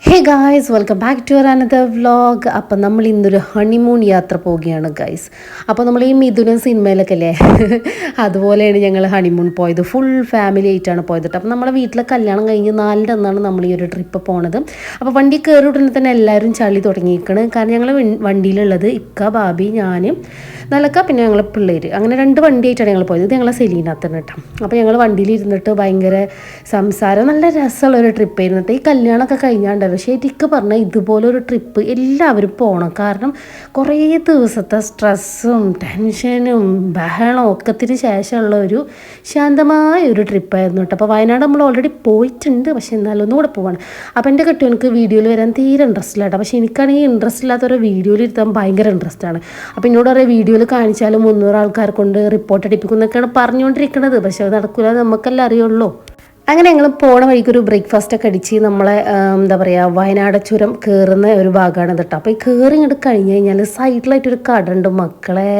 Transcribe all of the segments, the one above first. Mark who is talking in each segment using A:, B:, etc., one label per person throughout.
A: Hey guys, welcome back to another vlog. അപ്പം നമ്മൾ ഇന്നൊരു ഹണിമൂൺ യാത്ര പോവുകയാണ് ഗായ്സ്. അപ്പോൾ നമ്മൾ ഈ മിഥുന സിനിമയിലൊക്കെ അല്ലേ അതുപോലെയാണ് ഞങ്ങൾ ഹണിമൂൺ പോയത്. ഫുൾ ഫാമിലി ആയിട്ടാണ് പോയത്. അപ്പം നമ്മുടെ വീട്ടിലെ കല്യാണം കഴിഞ്ഞ് 4-ൻ്റെ അന്നാണ് നമ്മൾ ഈ ഒരു ട്രിപ്പ് പോണത്. അപ്പോൾ വണ്ടി കയറി ഉടനെ തന്നെ എല്ലാവരും ചളി തുടങ്ങിയിരിക്കണം. കാരണം ഞങ്ങൾ വണ്ടിയിലുള്ളത് ഇക്ക, ബാബി, ഞാൻ, നലക്ക, പിന്നെ ഞങ്ങളെ പിള്ളേർ, അങ്ങനെ 2 വണ്ടിയായിട്ടാണ് ഞങ്ങൾ പോയത്. ഇത് ഞങ്ങളെ സെലീനാത്തന്നെ കേട്ടോ. അപ്പോൾ ഞങ്ങൾ വണ്ടിയിൽ ഇരുന്നിട്ട് ഭയങ്കര സംസാരം, നല്ല രസമുള്ളൊരു ട്രിപ്പ് ആയിരുന്നിട്ട്. ഈ കല്യാണമൊക്കെ കഴിഞ്ഞാണ്ടല്ലോ ശരിക്കും പറഞ്ഞാൽ ഇതുപോലൊരു ട്രിപ്പ് എല്ലാവരും പോകണം. കാരണം കുറേ ദിവസത്തെ സ്ട്രെസ്സും ടെൻഷനും ബഹളവും ഒക്കത്തിന് ശേഷമുള്ള ഒരു ശാന്തമായ ഒരു ട്രിപ്പായിരുന്നു കേട്ടോ. അപ്പോൾ വയനാട് നമ്മൾ ഓൾറെഡി പോയിട്ടുണ്ട്, പക്ഷേ എന്നാലും ഒന്നുകൂടെ പോവാണ്. അപ്പോൾ എൻ്റെ കെട്ടിയവനക്ക് വീഡിയോയിൽ വരാൻ തീരെ ഇൻട്രസ്റ്റ് ഇല്ല കേട്ടോ. പക്ഷേ എനിക്കാണെങ്കിൽ ഇൻട്രസ്റ്റ് ഇല്ലാത്തൊരു വീഡിയോയിൽ ഇരുത്താൻ ഭയങ്കര ഇൻട്രസ്റ്റാണ്. അപ്പോൾ എന്നോട് പറയാം വീഡിയോയിൽ കാണിച്ചാലും 300 ആൾക്കാരെ കൊണ്ട് റിപ്പോർട്ട് അടിപ്പിക്കും എന്നൊക്കെയാണ് പറഞ്ഞുകൊണ്ടിരിക്കുന്നത്. പക്ഷേ അത് നടക്കില്ല, നമുക്കെല്ലാം അറിയുള്ളൂ. അങ്ങനെ ഞങ്ങൾ പോണ വഴിക്കൊരു ബ്രേക്ക്ഫാസ്റ്റൊക്കെ അടിച്ച് നമ്മളെ എന്താ പറയുക വയനാട് ചുരം കയറുന്ന ഒരു ഭാഗമാണ് കേട്ടോ. അപ്പോൾ ഈ കയറി ഇങ്ങോട്ട് കഴിഞ്ഞ് കഴിഞ്ഞാൽ സൈഡിലായിട്ടൊരു കട ഉണ്ട് മക്കളെ.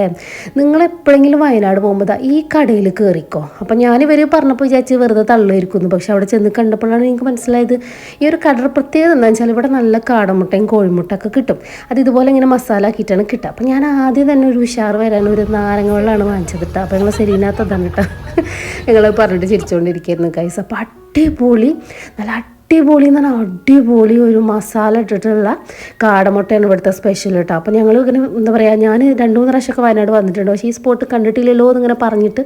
A: നിങ്ങളെപ്പോഴെങ്കിലും വയനാട് പോകുമ്പോൾ ഈ കടയിൽ കയറിക്കോ. അപ്പോൾ ഞാനിവർ പറഞ്ഞപ്പോൾ വിചാരിച്ച് വെറുതെ തള്ളുമായിരിക്കുന്നു. പക്ഷെ അവിടെ ചെന്ന് കണ്ടപ്പോഴാണ് എനിക്ക് മനസ്സിലായത് ഈ ഒരു കടയുടെ പ്രത്യേകത എന്താണെന്ന് വെച്ചാൽ ഇവിടെ നല്ല കാടമുട്ടയും കോഴിമുട്ടയൊക്കെ കിട്ടും. അത് ഇതുപോലെ ഇങ്ങനെ മസാല ആക്കിയിട്ടാണ് കിട്ടുക. അപ്പോൾ ഞാൻ ആദ്യം തന്നെ ഒരു ഉഷാർ വരാൻ ഒരു നാരങ്ങ വെള്ളമാണ് വാങ്ങിച്ചത് കേട്ടോ. അപ്പോൾ ഞങ്ങൾ സെലീനാത്തതാണ് കേട്ടോ. ഞങ്ങൾ പറഞ്ഞിട്ട് ചിരിച്ചുകൊണ്ടിരിക്കുകയായിരുന്നു ഗൈസ്. അപ്പോൾ അടിപൊളി, നല്ല അടിപൊളി എന്ന് പറഞ്ഞാൽ അടിപൊളി ഒരു മസാല ഇട്ടിട്ടുള്ള കാടമുട്ടയാണ് ഇവിടുത്തെ സ്പെഷ്യൽ കേട്ടോ. അപ്പോൾ ഞങ്ങൾ ഇങ്ങനെ എന്താ പറയുക, ഞാൻ 2-3 പ്രാവശ്യമൊക്കെ വയനാട് വന്നിട്ടുണ്ട്, പക്ഷേ ഈ സ്പോട്ട് കണ്ടിട്ടില്ലല്ലോ എന്നിങ്ങനെ പറഞ്ഞിട്ട്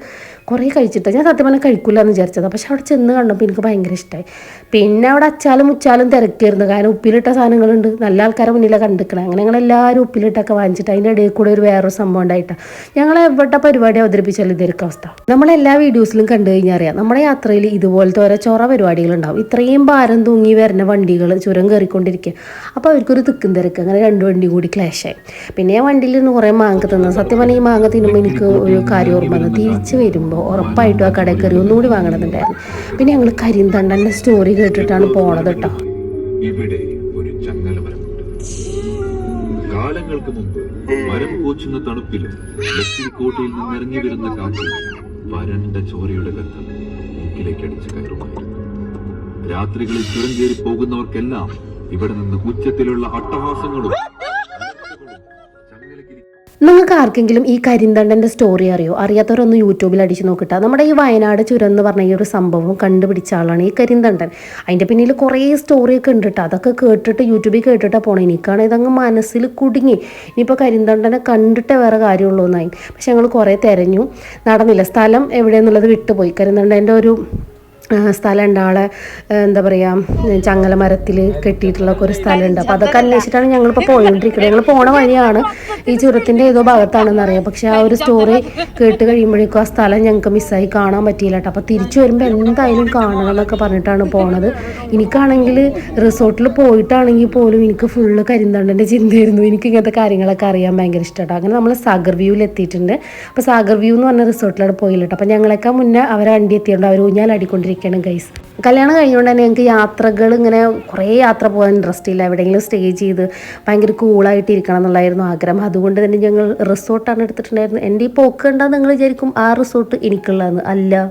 A: കുറേ കഴിച്ചിട്ട് ഞാൻ സത്യം പറഞ്ഞാൽ കഴിക്കില്ല എന്ന് വിചാരിച്ചത്. പക്ഷെ അവിടെ ചെന്ന് കണ്ടപ്പോൾ എനിക്ക് ഭയങ്കര ഇഷ്ടമായി. പിന്നെ അവിടെ അച്ചാലും മുച്ചാലും തിരക്കായിരുന്നു. കാരണം ഉപ്പിലിട്ട സാധനങ്ങളുണ്ട്, നല്ല ആൾക്കാരെ മുന്നിലാണ് കണ്ടിരിക്കണം. അങ്ങനെ ഞങ്ങളെല്ലാവരും ഉപ്പിലിട്ടൊക്കെ വാങ്ങിച്ചിട്ട് അതിൻ്റെ ഇടയിൽ കൂടെ ഒരു വേറൊരു സംഭവം ഉണ്ടായിട്ടാണ്. ഞങ്ങൾ എവിടെ പരിപാടി അവതരിപ്പിച്ചാലും ഇതൊക്കെ അവസ്ഥ. നമ്മളെല്ലാ വീഡിയോസിലും കണ്ടു കഴിഞ്ഞാൽ അറിയാം നമ്മുടെ യാത്രയിൽ ഇതുപോലത്തെ ഓരോ ചൊറ പരിപാടികളുണ്ടാവും. ഇത്രയും ഭാരം തൂങ്ങി വരുന്ന വണ്ടികൾ ചുരം കയറിക്കൊണ്ടിരിക്കുക. അപ്പോൾ അവർക്കൊരു തിക്കും തിരക്ക്, അങ്ങനെ 2 വണ്ടിയും കൂടി ക്ലാഷായി. പിന്നെ ഞാൻ വണ്ടിയിൽ നിന്ന് കുറേ മാങ്ങ തിന്നു. സത്യം പറഞ്ഞാൽ ഈ മാങ്ങ തിന്നുമ്പോൾ എനിക്ക് ഒരു കാര്യം ഓർമ്മ വന്നു. തിരിച്ച് വരുമ്പോൾ ഉറപ്പായിട്ടും ആ കടയിൽ കയറി ഒന്നുകൂടി വാങ്ങണമെന്നുണ്ടായിരുന്നു. പിന്നെ ഞങ്ങൾ കരിന്തണ്ടൻ്റെ സ്റ്റോറി കേട്ടിട്ടാണ് പോണത് കേട്ടോ.
B: ഇവിടെ ഒരു ചങ്ങലമരമുണ്ട്. കാലങ്ങൾക്ക് മുമ്പ് മരം കോച്ചുന്ന തണുപ്പിലും കോട്ടയിൽ നിന്ന് ഇറങ്ങി വരുന്ന കാറ്റിൽ വരണ്ട ചോരയുടെ ഗന്ധം മൂക്കിലേക്ക് അടിച്ച് കയറുമായിരുന്നു. രാത്രികളിൽ ചുരം കയറി പോകുന്നവർക്കെല്ലാം ഇവിടെ നിന്ന് ഉച്ചത്തിലുള്ള അട്ടഹാസങ്ങളും.
A: നിങ്ങൾക്ക് ആർക്കെങ്കിലും ഈ കരിന്തണ്ടൻ്റെ സ്റ്റോറി അറിയോ? അറിയാത്തവരൊന്ന് യൂട്യൂബിൽ അടിച്ച് നോക്കിട്ടാ. നമ്മുടെ ഈ വയനാട് ചുരം എന്ന് പറഞ്ഞ ഈ ഒരു സംഭവം കണ്ടുപിടിച്ച ആളാണ് ഈ കരിന്തണ്ടൻ. അതിൻ്റെ പിന്നിൽ കുറേ സ്റ്റോറിയൊക്കെ ഉണ്ട് കേട്ടോ. അതൊക്കെ കേട്ടിട്ട് യൂട്യൂബിൽ കേട്ടിട്ടാണ് പോണേ. എനിക്കാണെങ്കിൽ ഇതങ്ങ് മനസ്സിൽ കുടുങ്ങി. ഇനിയിപ്പോൾ കരിന്തണ്ടനെ കണ്ടിട്ടേ വേറെ കാര്യമുള്ളൂ എന്നായി. പക്ഷെ ഞങ്ങൾ കുറേ തിരഞ്ഞു, നടന്നില്ല. സ്ഥലം എവിടെയെന്നുള്ളത് വിട്ടുപോയി. കരിന്തണ്ടൻ്റെ ഒരു സ്ഥലം ഉണ്ട്, ആളെ എന്താ പറയുക ചങ്ങല മരത്തിൽ കെട്ടിയിട്ടുള്ള ഒരു സ്ഥലമുണ്ട്. അപ്പോൾ അതൊക്കെ അന്വേഷിച്ചിട്ടാണ് ഞങ്ങളിപ്പോൾ പോയിക്കൊണ്ടിരിക്കുന്നത്. ഞങ്ങൾ പോണ വഴിയാണ് ഈ ചുരത്തിൻ്റെ ഏതോ ഭാഗത്താണെന്ന് അറിയാം. പക്ഷേ ആ ഒരു സ്റ്റോറി കേട്ട് കഴിയുമ്പോഴേക്കും ആ സ്ഥലം ഞങ്ങൾക്ക് മിസ്സായി, കാണാൻ പറ്റിയില്ല കേട്ടോ. അപ്പോൾ തിരിച്ചു വരുമ്പോൾ എന്തായാലും കാണണം എന്നൊക്കെ പറഞ്ഞിട്ടാണ് പോണത്. എനിക്കാണെങ്കിൽ റിസോർട്ടിൽ പോയിട്ടാണെങ്കിൽ പോലും എനിക്ക് ഫുള്ള് കരിന്തണ്ടൻ്റെ ചിന്തയായിരുന്നു. എനിക്ക് ഇങ്ങനത്തെ കാര്യങ്ങളൊക്കെ അറിയാൻ ഭയങ്കര ഇഷ്ടമാണ്. അങ്ങനെ നമ്മൾ സാഗർ വ്യൂവിൽ എത്തിയിട്ടുണ്ട്. അപ്പോൾ സാഗർ വ്യൂ എന്ന് പറഞ്ഞ റിസോർട്ടിലാണ് പോയില്ല കേട്ടോ. അപ്പോൾ ഞങ്ങളൊക്കെ മുന്നേ അവരെ വണ്ടി എത്തിയിട്ടുണ്ട്. അവർ ഊഞ്ഞാലടിക്കൊണ്ടിരിക്കും ഗൈസ്. കല്യാണം കഴിഞ്ഞുകൊണ്ട് തന്നെ ഞങ്ങൾക്ക് യാത്രകൾ ഇങ്ങനെ കുറേ യാത്ര പോകാൻ ഇൻട്രസ്റ്റ് ഇല്ല. എവിടെയെങ്കിലും സ്റ്റേ ചെയ്ത് ഭയങ്കര കൂളായിട്ട് ഇരിക്കണം എന്നുള്ളായിരുന്നു ആഗ്രഹം. അതുകൊണ്ട് തന്നെ ഞങ്ങൾ റിസോർട്ടാണ് എടുത്തിട്ടുണ്ടായിരുന്നത്. എൻ്റെ ഈ പോക്ക് കണ്ടാൽ നിങ്ങൾ വിചാരിക്കും ആ റിസോർട്ട് എനിക്കുള്ളതെന്ന്. അല്ല,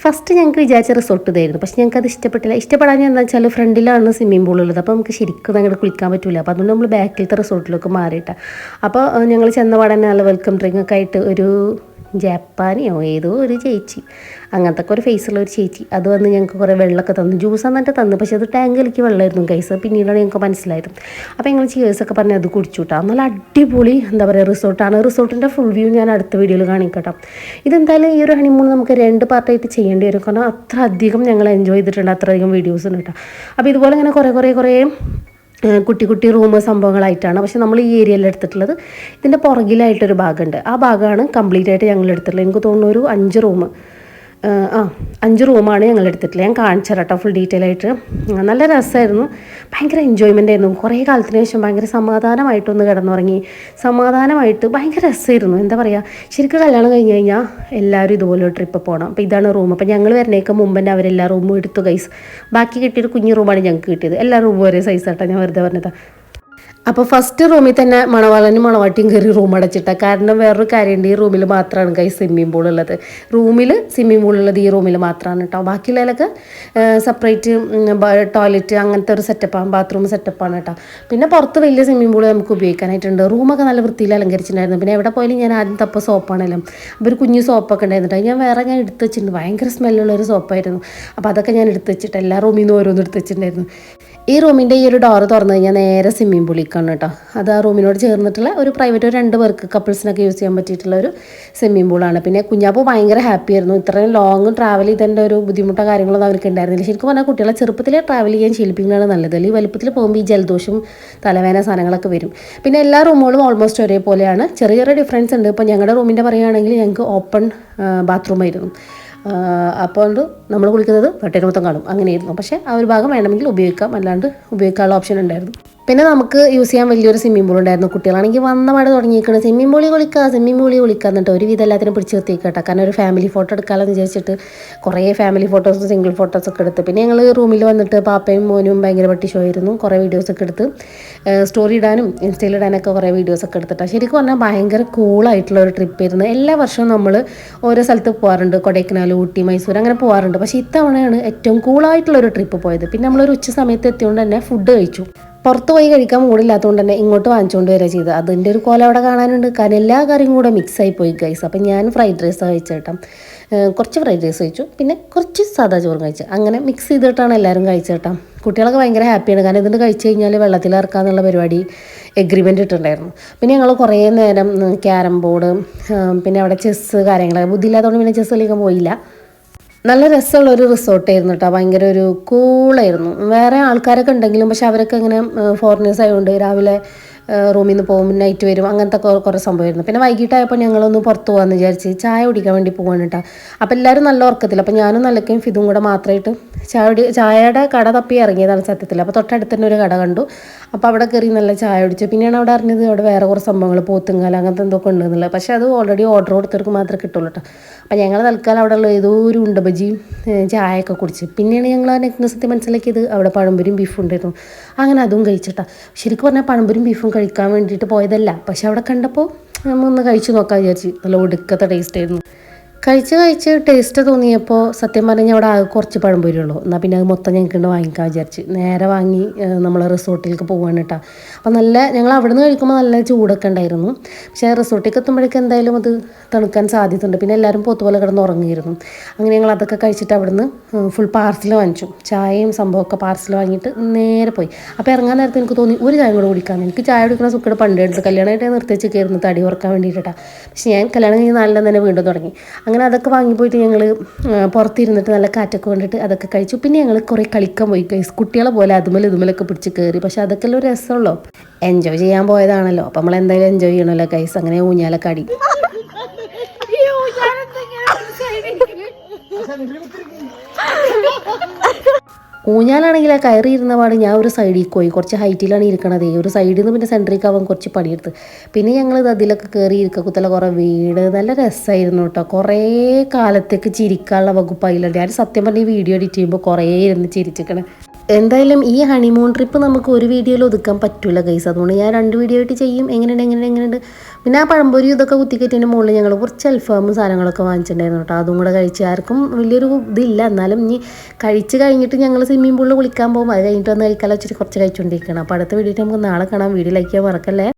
A: ഫസ്റ്റ് ഞങ്ങൾക്ക് വിചാരിച്ച റിസോർട്ട് ഇതായിരുന്നു. പക്ഷെ ഞങ്ങൾക്ക് അത് ഇഷ്ടപ്പെട്ടില്ല. ഇഷ്ടപ്പെടാൻ എന്താ വെച്ചാൽ ഫ്രണ്ടിലാണ് സ്വിമ്മിംഗ് പൂൾ ഉള്ളത്. അപ്പോൾ നമുക്ക് ശരിക്കും അങ്ങോട്ട് കുളിക്കാൻ പറ്റില്ല. അപ്പോൾ അതുകൊണ്ട് നമ്മൾ ബാക്കിലത്തെ റിസോർട്ടിലേക്ക് മാറിയിട്ടാണ്. അപ്പോൾ ഞങ്ങൾ ചെന്ന പാടെ തന്നെ നല്ല വെൽക്കം ഡ്രിങ്ക് ഒക്കെ ആയിട്ട് ഒരു ജപ്പാനിയോ ഏതോ ഒരു ചേച്ചി, അങ്ങനത്തെ ഒരു ഫേസുള്ള ഒരു ചേച്ചി, അത് വന്ന് ഞങ്ങൾക്ക് കുറേ വെള്ളമൊക്കെ തന്നു. ജ്യൂസ് എന്നിട്ട് തന്നു. പക്ഷേ അത് ടാങ്കിലേക്ക് വെള്ളമായിരുന്നു ഗൈസ്. പിന്നീടാണ് ഞങ്ങൾക്ക് മനസ്സിലായത്. അപ്പോൾ ഞങ്ങൾ ചേഴ്സൊക്കെ പറഞ്ഞ് അത് കുടിച്ചു കേട്ടോ. നല്ല അടിപൊളി എന്താ പറയുക റിസോർട്ടാണ്. റിസോർട്ടിൻ്റെ ഫുൾ വ്യൂ ഞാൻ അടുത്ത വീഡിയോയിൽ കാണിക്കട്ടോ. ഇതെന്തായാലും ഈ ഒരു ഹണിമൂൺ നമുക്ക് 2 പാർട്ടായിട്ട് ചെയ്യേണ്ടി വരും. കാരണം അത്ര അധികം ഞങ്ങൾ എൻജോയ് ചെയ്തിട്ടുണ്ട്, അത്രയധികം വീഡിയോസ് ഉണ്ട് കേട്ടോ. അപ്പോൾ ഇതുപോലെ ഇങ്ങനെ കുറേ കുട്ടി കുട്ടി റൂം സംഭവങ്ങളായിട്ടാണ്. പക്ഷെ നമ്മൾ ഈ ഏരിയയിൽ എടുത്തിട്ടുള്ളത്. ഇതിൻ്റെ പുറകിലായിട്ടൊരു ഭാഗമുണ്ട്. ആ ഭാഗമാണ് കംപ്ലീറ്റ് ആയിട്ട് ഞങ്ങൾ എടുത്തിട്ടുള്ളത്. എനിക്ക് തോന്നുന്നു ഒരു 5 റൂം 5 റൂമാണ് ഞങ്ങൾ എടുത്തിട്ടുള്ളത്. ഞാൻ കാണിച്ചു തരാം ഫുൾ ഡീറ്റെയിൽ ആയിട്ട്. നല്ല രസമായിരുന്നു, ഭയങ്കര എൻജോയ്മെൻ്റ് ആയിരുന്നു. കുറേ കാലത്തിന് ശേഷം ഭയങ്കര സമാധാനമായിട്ടൊന്ന് കിടന്നുറങ്ങി, സമാധാനമായിട്ട് ഭയങ്കര രസമായിരുന്നു. എന്താ പറയുക, ശരിക്കും കല്യാണം കഴിഞ്ഞ് കഴിഞ്ഞാൽ എല്ലാവരും ഇതുപോലെ ഒരു ട്രിപ്പ് പോകണം. അപ്പോൾ ഇതാണ് റൂം. അപ്പോൾ ഞങ്ങൾ വരുന്നേക്ക് മുമ്പ് തന്നെ അവരെല്ലാ റൂമും എടുത്തു ഗൈസ്. ബാക്കി കിട്ടിയൊരു കുഞ്ഞു റൂമാണ് ഞങ്ങൾക്ക് കിട്ടിയത്. എല്ലാ റൂമും ഒരേ സൈസ് ആട്ടോ, ഞാൻ വെറുതെ പറഞ്ഞതാണ്. അപ്പോൾ ഫസ്റ്റ് റൂമിൽ തന്നെ മണവാളനും മണവാട്ടിയും കയറി റൂം അടച്ചിട്ട. കാരണം വേറൊരു കാര്യമുണ്ട്, ഈ റൂമിൽ മാത്രമാണ് കൈ സ്വിമ്മിംഗ് പൂൾ ഉള്ളത്. റൂമിൽ സ്വിമ്മിംഗ് പൂൾ ഉള്ളത് ഈ റൂമിൽ മാത്രമാണ് കേട്ടോ. ബാക്കിയുള്ളതിലൊക്കെ സെപ്പറേറ്റ് ടോയ്ലറ്റ് അങ്ങനത്തെ ഒരു സെറ്റപ്പാണ്, ബാത്റൂം സെറ്റപ്പാണ് കേട്ടോ. പിന്നെ പുറത്ത് വലിയ സ്വിമ്മിംഗ് പൂൾ നമുക്ക് ഉപയോഗിക്കാനായിട്ടുണ്ട്. റൂമൊക്കെ നല്ല വൃത്തിയിൽ അലങ്കരിച്ചിട്ടുണ്ടായിരുന്നു. പിന്നെ എവിടെ പോയാലും ഞാൻ ആദ്യം തപ്പ സോപ്പാണല്ലോ, അപ്പോൾ ഒരു കുഞ്ഞു സോപ്പൊക്കെ ഉണ്ടായിരുന്നിട്ട് ഞാൻ എടുത്ത് വെച്ചിട്ടുണ്ട്. ഭയങ്കര സ്മെല്ലുള്ളൊരു സോപ്പായിരുന്നു. അപ്പോൾ അതൊക്കെ ഞാൻ എടുത്ത് വെച്ചിട്ട് എല്ലാ റൂമിൽ നിന്ന് ഓരോന്നും എടുത്ത് വെച്ചിട്ടുണ്ടായിരുന്നു. ഈ റൂമിൻ്റെ ഈ ഒരു ഡോറ് തുറന്നു കഴിഞ്ഞാൽ നേരെ സ്വിമ്മിംഗ് പൂളിലേക്കാണ് കേട്ടോ. അത് ആ റൂമിനോട് ചേർന്നിട്ടുള്ള ഒരു പ്രൈവറ്റ്, ഒരു 2 പേർക്ക് കപ്പിൾസിനൊക്കെ യൂസ് ചെയ്യാൻ പറ്റിയിട്ടുള്ള ഒരു സ്വിമ്മിംഗ് പൂളാണ്. പിന്നെ കുഞ്ഞാപ്പൂ ഭയങ്കര ഹാപ്പി ആയിരുന്നു. ഇത്രയും ലോങ് ട്രാവൽ ചെയ്തതിൻ്റെ ഒരു ബുദ്ധിമുട്ടോ കാര്യങ്ങളൊന്നും അവർക്ക് ഉണ്ടായിരുന്നില്ല. ശരിക്കും പറഞ്ഞാൽ കുട്ടികളെ ചെറുപ്പത്തിലെ ട്രാവൽ ചെയ്യാൻ ശീലിപ്പിക്കുന്നതാണ് നല്ലത്. അല്ലെങ്കിൽ വലുപ്പത്തിൽ പോകുമ്പോൾ ഈ ജലദോഷവും തലവേദന സാധനങ്ങളൊക്കെ വരും. പിന്നെ എല്ലാ റൂമുകളും ഓൾമോസ്റ്റ് ഒരേപോലെയാണ്. ചെറിയ ചെറിയ ഡിഫറൻസ് ഉണ്ട്. ഇപ്പോൾ ഞങ്ങളുടെ റൂമിൻ്റെ പറയുകയാണെങ്കിൽ ഞങ്ങൾക്ക് ഓപ്പൺ ബാത്റൂമായിരുന്നു. അപ്പോൾ നമ്മൾ കുളിക്കുന്നത് തൊട്ടേന് മൊത്തം കാണും, അങ്ങനെയായിരുന്നു. പക്ഷേ ആ ഒരു ഭാഗം വേണമെങ്കിൽ ഉപയോഗിക്കാം, അല്ലാണ്ട് ഉപയോഗിക്കാനുള്ള ഓപ്ഷൻ ഉണ്ടായിരുന്നു. പിന്നെ നമുക്ക് യൂസ് ചെയ്യാൻ വലിയൊരു സ്വിമ്മിംഗ് പൂൾ ഉണ്ടായിരുന്നു. കുട്ടികളാണെങ്കിൽ വന്നപാട് തുടങ്ങിയിരിക്കണം സ്വിമ്മിംഗ് പൂളിൽ കുളിക്കുക എന്നിട്ട് ഒരു വിധം എല്ലാത്തിനും പിടിച്ച് നിർത്തിയേക്കാം കേട്ടോ. കാരണം ഒരു ഫാമിലി ഫോട്ടോ എടുക്കാമെന്ന് വിചാരിച്ചിട്ട് കുറേ ഫാമിലി ഫോട്ടോസും സിംഗിൾ ഫോട്ടോസൊക്കെ എടുത്ത്, പിന്നെ ഞങ്ങൾ റൂമിൽ വന്നിട്ട് പാപ്പയും മോനും ഭയങ്കര പട്ടി ഷോ ആയിരുന്നു. കുറേ വീഡിയോസൊക്കെ എടുത്ത് സ്റ്റോറി ഇടാനും ഇൻസ്റ്റയിൽ ഇടാനൊക്കെ കുറേ വീഡിയോസൊക്കെ എടുത്തിട്ടാണ്. ശരിക്കും പറഞ്ഞാൽ ഭയങ്കര കൂളായിട്ടുള്ള ഒരു ട്രിപ്പ് ആയിരുന്നു. എല്ലാ വർഷവും നമ്മൾ ഓരോ സ്ഥലത്ത് പോകാറുണ്ട്, കൊടൈക്കനാൽ, ഊട്ടി, മൈസൂർ അങ്ങനെ പോകാറുണ്ട്. പക്ഷേ ഇത്തവണയാണ് ഏറ്റവും കൂളായിട്ടുള്ളൊരു ട്രിപ്പ് പോയത്. പിന്നെ നമ്മളൊരു ഉച്ച സമയത്ത് എത്തിയോണ്ട് തന്നെ ഫുഡ് കഴിച്ചു. പുറത്ത് പോയി കഴിക്കാൻ മൂടില്ലാത്തതുകൊണ്ട് തന്നെ ഇങ്ങോട്ട് വാങ്ങിച്ചുകൊണ്ട് വരിക ചെയ്ത്. അതിൻ്റെ ഒരു കോലം അവിടെ കാണാനുണ്ട്. കാരണം എല്ലാ കറിയും കൂടെ മിക്സായി പോയി ഗൈസ്. അപ്പം ഞാൻ ഫ്രൈഡ് റൈസ് കഴിച്ചേട്ടാ, കുറച്ച് ഫ്രൈഡ് റൈസ് കഴിച്ചു, പിന്നെ കുറച്ച് സാദാ ചോറും കഴിച്ചു. അങ്ങനെ മിക്സ് ചെയ്തിട്ടാണ് എല്ലാവരും കഴിച്ചേട്ടാ. കുട്ടികളൊക്കെ ഭയങ്കര ഹാപ്പിയാണ്. കാരണം ഇതിന് കഴിച്ച് കഴിഞ്ഞാൽ വെള്ളത്തിൽ ഇറക്കാന്നുള്ള പരിപാടി എഗ്രിമെൻ്റ് ഇട്ടിട്ടുണ്ടായിരുന്നു. പിന്നെ ഞങ്ങൾ കുറേ നേരം ക്യാരം ബോർഡ്, പിന്നെ അവിടെ ചെസ്സ് കാര്യങ്ങളൊക്കെ, ബുദ്ധിയില്ലാത്തതുകൊണ്ട് പിന്നെ ചെസ്സ് കളിക്കാൻ പോയില്ല. നല്ല രസമുള്ളൊരു റിസോർട്ടായിരുന്നു കേട്ടോ. ഭയങ്കര ഒരു കൂളായിരുന്നു. വേറെ ആൾക്കാരൊക്കെ ഉണ്ടെങ്കിലും പക്ഷെ അവരൊക്കെ ഇങ്ങനെ ഫോറിനേഴ്സ് ആയതുകൊണ്ട് രാവിലെ റൂമിൽ നിന്ന് പോകും, നൈറ്റ് വരും, അങ്ങനത്തെ കുറേ സംഭവമായിരുന്നു. പിന്നെ വൈകിട്ടായപ്പോൾ ഞങ്ങളൊന്ന് പുറത്ത് പോകാമെന്ന് വിചാരിച്ച് ചായ കുടിക്കാൻ വേണ്ടി പോകാൻ കേട്ടോ. അപ്പോൾ എല്ലാവരും നല്ല ഉറക്കത്തില്ല. അപ്പോൾ ഞാനും നല്ലക്കയും ഫിതും കൂടെ മാത്രമായിട്ട് ചായയുടെ കട തപ്പി ഇറങ്ങിയതാണ് സത്യത്തിൽ. അപ്പോൾ തൊട്ടടുത്ത് തന്നെ ഒരു കട കണ്ടു. അപ്പോൾ അവിടെ കയറി നല്ല ചായ കുടിച്ചു. പിന്നെയാണ് അവിടെ അറിഞ്ഞത് അവിടെ വേറെ കുറേ സംഭവങ്ങൾ, പോത്തുങ്കാല അങ്ങനത്തെ എന്തൊക്കെ ഉണ്ടെന്നുള്ളത്. പക്ഷേ അത് ഓൾറെഡി ഓർഡർ കൊടുത്തവർക്ക് മാത്രമേ കിട്ടുള്ളൂ കേട്ടോ. അപ്പോൾ ഞങ്ങൾ തൽക്കാലം അവിടെ ഉള്ള ഏതോ ഒരു ഉണ്ട ബജിയും ചായയൊക്കെ കുടിച്ച്. പിന്നെയാണ് ഞങ്ങൾ ആ നെക്നസത്തിൽ മനസ്സിലാക്കിയത് അവിടെ പഴംപൊരിയും ബീഫും ഉണ്ടായിരുന്നു. അങ്ങനെ അതും കഴിച്ചിട്ടാ. ശരിക്കും പറഞ്ഞാൽ പഴംപൊരിയും ബീഫും കഴിക്കാൻ വേണ്ടിയിട്ട് പോയതല്ല, പക്ഷെ അവിടെ കണ്ടപ്പോൾ നമ്മൾ ഒന്ന് കഴിച്ച് നോക്കാൻ വിചാരിച്ചു. നല്ല ഒടുക്കത്തെ ടേസ്റ്റ് ആയിരുന്നു. കഴിച്ച് ടേസ്റ്റ് തോന്നിയപ്പോൾ സത്യം പറഞ്ഞാൽ അവിടെ ആകെ കുറച്ച് പഴംപൊരി ഉള്ളൂ. എന്നാൽ പിന്നെ അത് മൊത്തം ഞങ്ങൾക്ക് വാങ്ങിക്കാൻ വിചാരിച്ച് നേരെ വാങ്ങി നമ്മൾ റിസോർട്ടിലേക്ക് പോകാൻ കേട്ടോ. അപ്പോൾ ഞങ്ങൾ അവിടെ നിന്ന് കഴിക്കുമ്പോൾ നല്ല ചൂടൊക്കെ ഉണ്ടായിരുന്നു. പക്ഷേ റിസോർട്ടിലേക്ക് എത്തുമ്പോഴേക്കും എന്തായാലും അത് തണുക്കാൻ സാധ്യതയുണ്ട്. പിന്നെ എല്ലാവരും പോത്തുപോലെ കിടന്ന് ഉറങ്ങിയിരുന്നു. അങ്ങനെ ഞങ്ങൾ അതൊക്കെ കഴിച്ചിട്ട് അവിടുന്ന് ഫുൾ പാർസൽ വാങ്ങിച്ചു. ചായയും സംഭവമൊക്കെ പാർസൽ വാങ്ങിയിട്ട് നേരെ പോയി. അപ്പോൾ ഇറങ്ങാൻ നേരത്തെ എനിക്ക് തോന്നി ഒരു ചായ കൂടെ കുടിക്കാമെന്ന്. എനിക്ക് ചായ കുടിക്കുന്ന സുഖയുടെ പണ്ടേ എടുത്ത് കല്യാണമായിട്ട് നിർത്തിച്ച് കയറുന്നു തടി ഉറക്കാൻ വേണ്ടിയിട്ടാണ്. പക്ഷേ ഞാൻ കല്യാണം കഴിഞ്ഞ് നല്ല തന്നെ വീണ്ടും തുടങ്ങി. അങ്ങനെ അതൊക്കെ വാങ്ങിപ്പോയിട്ട് ഞങ്ങൾ പുറത്തിരുന്നിട്ട് നല്ല കാറ്റൊക്കെ കൊണ്ടിട്ട് അതൊക്കെ കഴിച്ചു. പിന്നെ ഞങ്ങൾ കുറേ കളിക്കാൻ പോയി ഗൈസ്. കുട്ടികളെ പോലെ ഇതുമലൊക്കെ പിടിച്ച് കയറി. പക്ഷെ അതൊക്കെ ഒരു രസമുള്ളൂ. എൻജോയ് ചെയ്യാൻ പോയതാണല്ലോ, അപ്പം നമ്മൾ എന്തായാലും എൻജോയ് ചെയ്യണമല്ലോ ഗൈസ്. അങ്ങനെ ഊഞ്ഞാലൊക്കെ അടി. ഊഞ്ഞാലാണെങ്കിൽ ആ കയറിയിരുന്ന പാട് ഞാൻ ഒരു സൈഡിൽ പോയി. കുറച്ച് ഹൈറ്റിലാണ് ഇരിക്കണത്. ഒരു സൈഡിൽ നിന്ന് പിന്നെ സെൻട്രിലേക്ക് ആവാൻ കുറച്ച് പണിയെടുത്ത്. പിന്നെ ഞങ്ങൾ അതിലൊക്കെ കയറി കുത്തല കുറേ വീട്. നല്ല രസമായിരുന്നു കേട്ടോ. കുറേ കാലത്തേക്ക് ചിരിക്കാനുള്ള വകുപ്പായില്ല. ഞാൻ സത്യം പറഞ്ഞ ഈ വീഡിയോ എഡിറ്റ് ചെയ്യുമ്പോൾ കുറേ ഇരുന്ന് ചിരിച്ചിരിക്കണേ. എന്തായാലും ഈ ഹണിമൂൺ ട്രിപ്പ് നമുക്ക് ഒരു വീഡിയോയിൽ ഒതുക്കാൻ പറ്റില്ല ഗൈസ്. അതുകൊണ്ട് ഞാൻ 2 വീഡിയോ ആയിട്ട് ചെയ്യും. എങ്ങനെയുണ്ട്. പിന്നെ ആ പഴംപൊരി ഇതൊക്കെ കുത്തിക്കറ്റിൻ്റെ മുകളിൽ ഞങ്ങൾ കുറച്ച് അൽഫാമും സാധനങ്ങളൊക്കെ വാങ്ങിച്ചിട്ടുണ്ടായിരുന്നു കേട്ടോ. അതും കൂടെ കഴിച്ച് ആർക്കും വലിയൊരു ഇതില്ല. എന്നാലും ഇനി കഴിച്ച് കഴിഞ്ഞിട്ട് ഞങ്ങൾ സ്വിമ്മിംഗ് പൂളിൽ കുളിക്കാൻ പോകും. അത് കഴിഞ്ഞിട്ട് വന്ന് കഴിക്കാനുള്ള കുറച്ച് കഴിച്ചുകൊണ്ടിരിക്കണം. അപ്പോൾ അടുത്ത വീഡിയോ നമുക്ക് നാളെ കാണാം. വീഡിയോ ലൈക്ക് ചെയ്യാൻ മറക്കല്ലേ.